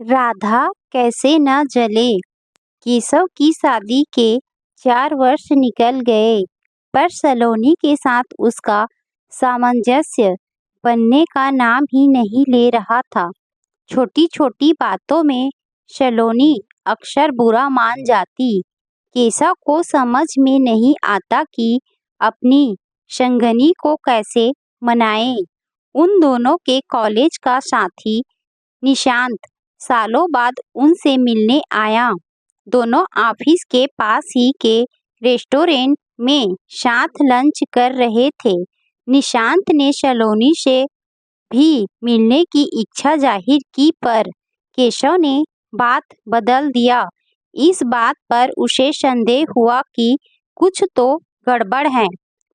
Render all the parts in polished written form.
राधा कैसे न जले। केशव की शादी के 4 वर्ष निकल गए, पर सलोनी के साथ उसका सामंजस्य बनने का नाम ही नहीं ले रहा था। छोटी छोटी बातों में सलोनी अक्सर बुरा मान जाती। केशव को समझ में नहीं आता कि अपनी संगनी को कैसे मनाए। उन दोनों के कॉलेज का साथी निशांत सालों बाद उनसे मिलने आया। दोनों ऑफिस के पास ही के रेस्टोरेंट में साथ लंच कर रहे थे। निशांत ने सलोनी से भी मिलने की इच्छा जाहिर की, पर केशव ने बात बदल दिया। इस बात पर उसे संदेह हुआ कि कुछ तो गड़बड़ है।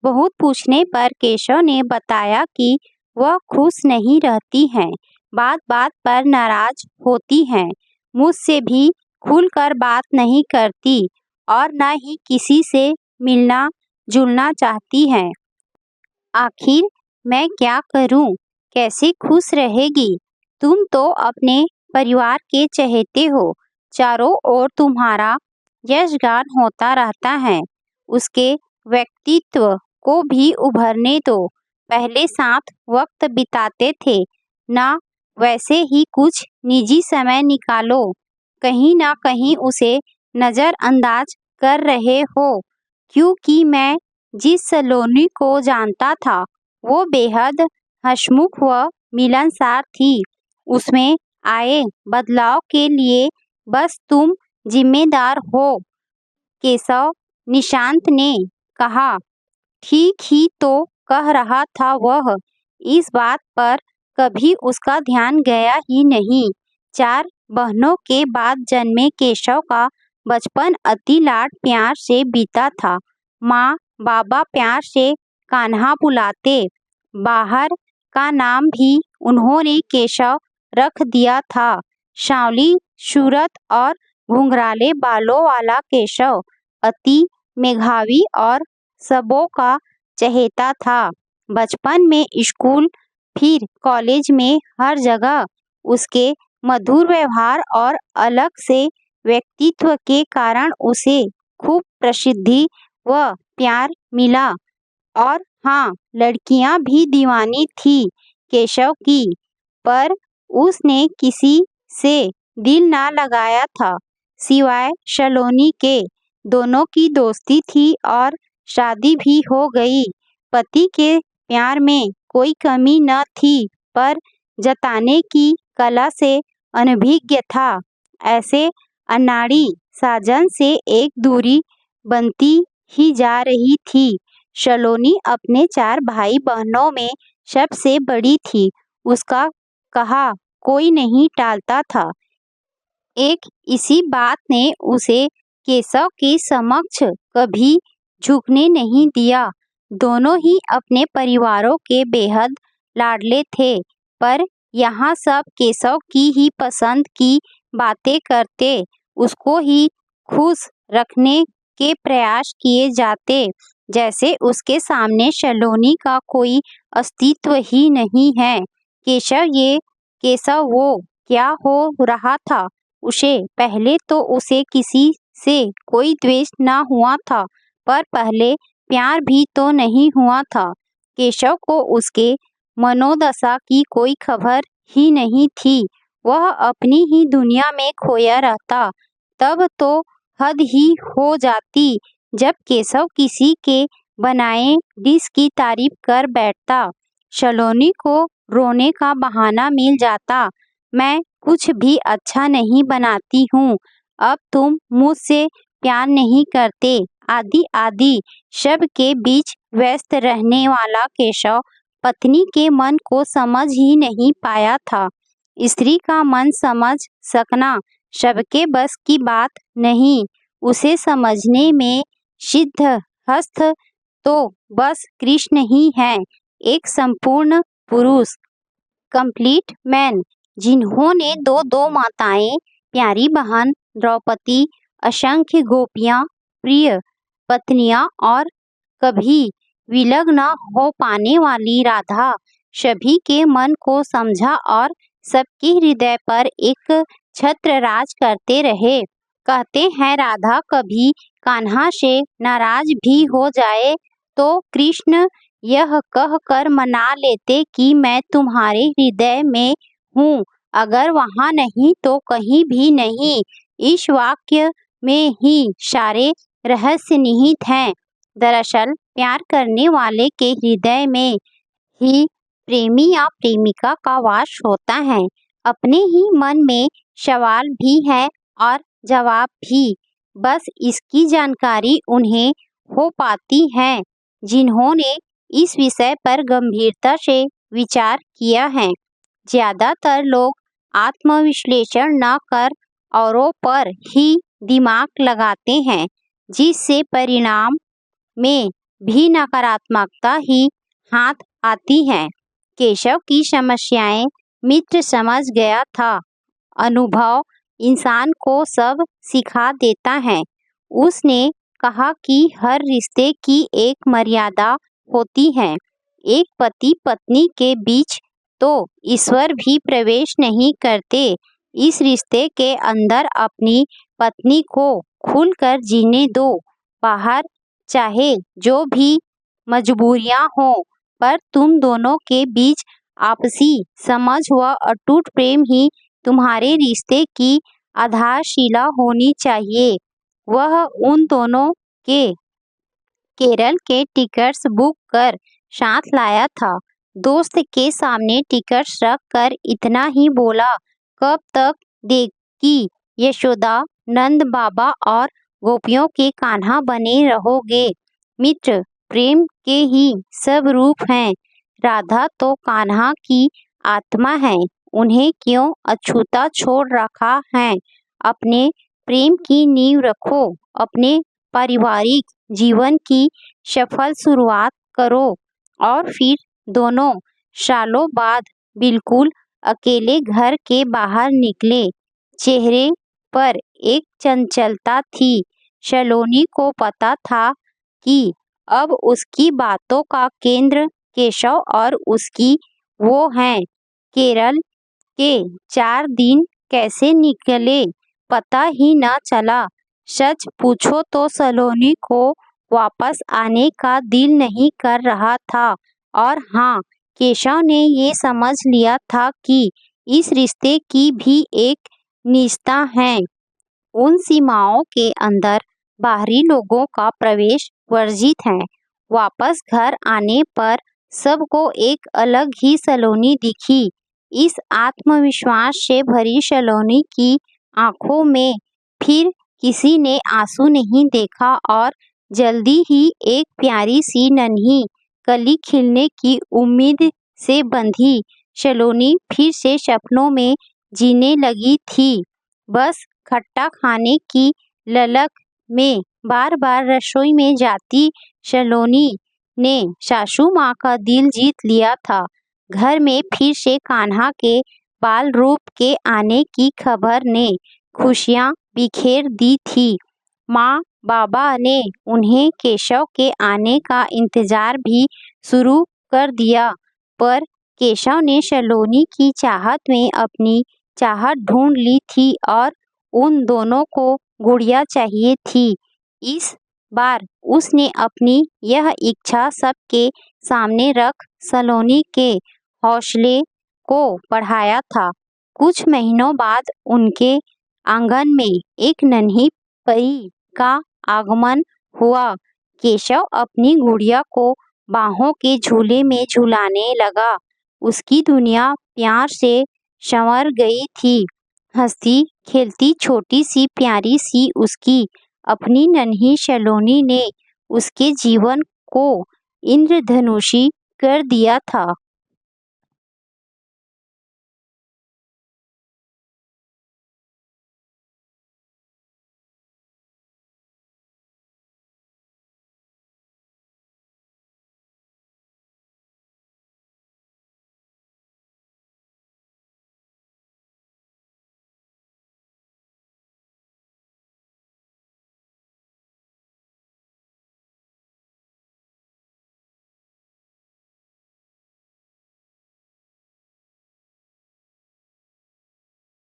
बहुत पूछने पर केशव ने बताया कि वह खुश नहीं रहती हैं, बात बात पर नाराज होती हैं, मुझसे भी खुलकर बात नहीं करती और न ही किसी से मिलना जुलना चाहती हैं। आखिर मैं क्या करूं? कैसे खुश रहेगी? तुम तो अपने परिवार के चहेते हो, चारों ओर तुम्हारा यशगान होता रहता है। उसके व्यक्तित्व को भी उभरने दो। पहले साथ वक्त बिताते थे ना, वैसे ही कुछ निजी समय निकालो। कहीं ना कहीं उसे नज़रअंदाज कर रहे हो, क्योंकि मैं जिस सलोनी को जानता था वो बेहद हंसमुख व मिलनसार थी। उसमें आए बदलाव के लिए बस तुम जिम्मेदार हो। केशव निशांत ने कहा। ठीक ही तो कह रहा था वह। इस बात पर कभी उसका ध्यान गया ही नहीं। 4 बहनों के बाद जन्मे केशव का बचपन अति लाड प्यार से बीता था। माँ बाबा प्यार से कान्हा बुलाते। बाहर का नाम भी उन्होंने केशव रख दिया था। सांवली सूरत और घुंघराले बालों वाला केशव अति मेधावी और सबों का चहेता था। बचपन में स्कूल, फिर कॉलेज में हर जगह उसके मधुर व्यवहार और अलग से व्यक्तित्व के कारण उसे खूब प्रसिद्धि व प्यार मिला। और हाँ, लड़कियां भी दीवानी थी केशव की, पर उसने किसी से दिल ना लगाया था सिवाय सलोनी के। दोनों की दोस्ती थी और शादी भी हो गई। पति के प्यार में कोई कमी न थी, पर जताने की कला से अनभिज्ञ था। ऐसे अनाड़ी साजन से एक दूरी बनती ही जा रही थी। सलोनी अपने 4 भाई बहनों में सबसे बड़ी थी। उसका कहा कोई नहीं टालता था। एक इसी बात ने उसे केशव के समक्ष कभी झुकने नहीं दिया। दोनों ही अपने परिवारों के बेहद लाडले थे, पर यहाँ सब केशव की ही पसंद की बातें करते, उसको ही खुश रखने के प्रयास किए जाते, जैसे उसके सामने सलोनी का कोई अस्तित्व ही नहीं है। केशव ये, केशव वो, क्या हो रहा था उसे? पहले तो उसे किसी से कोई द्वेष ना हुआ था, पर पहले प्यार भी तो नहीं हुआ था। केशव को उसके मनोदशा की कोई खबर ही नहीं थी। वह अपनी ही दुनिया में खोया रहता। तब तो हद ही हो जाती जब केशव किसी के बनाए डिश की तारीफ कर बैठता। सलोनी को रोने का बहाना मिल जाता। मैं कुछ भी अच्छा नहीं बनाती हूँ, अब तुम मुझसे प्यार नहीं करते, आदि आदि। सब के बीच व्यस्त रहने वाला केशव पत्नी के मन को समझ ही नहीं पाया था। स्त्री का मन समझ सकना सबके बस की बात नहीं। उसे समझने में सिद्धहस्त तो बस कृष्ण ही है, एक संपूर्ण पुरुष, कंप्लीट मैन, जिन्होंने दो दो माताएं, प्यारी बहन द्रौपदी, असंख्य गोपियां, प्रिय पत्नियां और कभी विलग न हो पाने वाली राधा, सभी के मन को समझा और सबके हृदय पर एक छत्रराज करते रहे। कहते हैं राधा कभी कान्हा से नाराज भी हो जाए तो कृष्ण यह कहकर मना लेते कि मैं तुम्हारे हृदय में हूँ, अगर वहाँ नहीं तो कहीं भी नहीं। इस वाक्य में ही सारे रहस्य निहित हैं। दरअसल प्यार करने वाले के हृदय में ही प्रेमी या प्रेमिका का वास होता है। अपने ही मन में सवाल भी है और जवाब भी, बस इसकी जानकारी उन्हें हो पाती है जिन्होंने इस विषय पर गंभीरता से विचार किया है। ज्यादातर लोग आत्मविश्लेषण न कर औरों पर ही दिमाग लगाते हैं, जिससे परिणाम में भी नकारात्मकता ही हाथ आती है। केशव की समस्याएं मित्र समझ गया था। अनुभव इंसान को सब सिखा देता है। उसने कहा कि हर रिश्ते की एक मर्यादा होती है। एक पति पत्नी के बीच तो ईश्वर भी प्रवेश नहीं करते। इस रिश्ते के अंदर अपनी पत्नी को खुलकर जीने दो। बाहर चाहे जो भी मजबूरियां हो, पर तुम दोनों के बीच आपसी समझ व अटूट प्रेम ही तुम्हारे रिश्ते की आधारशिला होनी चाहिए। वह उन दोनों के केरल के टिकट्स बुक कर साथ लाया था। दोस्त के सामने टिकट्स रख कर इतना ही बोला, कब तक देवकी यशोदा नंद बाबा और गोपियों के कान्हा बने रहोगे। मित्र प्रेम के ही सब रूप हैं। राधा तो कान्हा की आत्मा है, उन्हें क्यों अछूता छोड़ रखा है। अपने प्रेम की नींव रखो, अपने पारिवारिक जीवन की सफल शुरुआत करो और फिर दोनों सालों बाद बिल्कुल अकेले घर के बाहर निकले। चेहरे पर एक चंचलता थी। सलोनी को पता था कि अब उसकी बातों का केंद्र केशव और उसकी वो हैं। केरल के 4 दिन कैसे निकले पता ही न चला। सच पूछो तो सलोनी को वापस आने का दिल नहीं कर रहा था। और हाँ, केशव ने ये समझ लिया था कि इस रिश्ते की भी एक निजता है। उन सीमाओं के अंदर बाहरी लोगों का प्रवेश वर्जित है। वापस घर आने पर सबको एक अलग ही सलोनी दिखी। इस आत्मविश्वास से भरी सलोनी की आंखों में फिर किसी ने आंसू नहीं देखा और जल्दी ही एक प्यारी सी नन्ही कली खिलने की उम्मीद से बंधी सलोनी फिर से सपनों में जीने लगी थी। बस खट्टा खाने की ललक में बार बार रसोई में जाती सलोनी ने सासू माँ का दिल जीत लिया था। घर में फिर से कान्हा के बाल रूप के आने की खबर ने खुशियाँ बिखेर दी थी। माँ बाबा ने उन्हें केशव के आने का इंतजार भी शुरू कर दिया, पर केशव ने सलोनी की चाहत में अपनी चाहत ढूंढ ली थी और उन दोनों को गुड़िया चाहिए थी। इस बार उसने अपनी यह इच्छा सबके सामने रख सलोनी के हौसले को बढ़ाया था। कुछ महीनों बाद उनके आंगन में एक नन्ही परी का आगमन हुआ। केशव अपनी गुड़िया को बाहों के झूले में झुलाने लगा। उसकी दुनिया प्यार से संवर गई थी। हंसती खेलती छोटी सी प्यारी सी उसकी अपनी नन्ही सलोनी ने उसके जीवन को इंद्रधनुषी कर दिया था।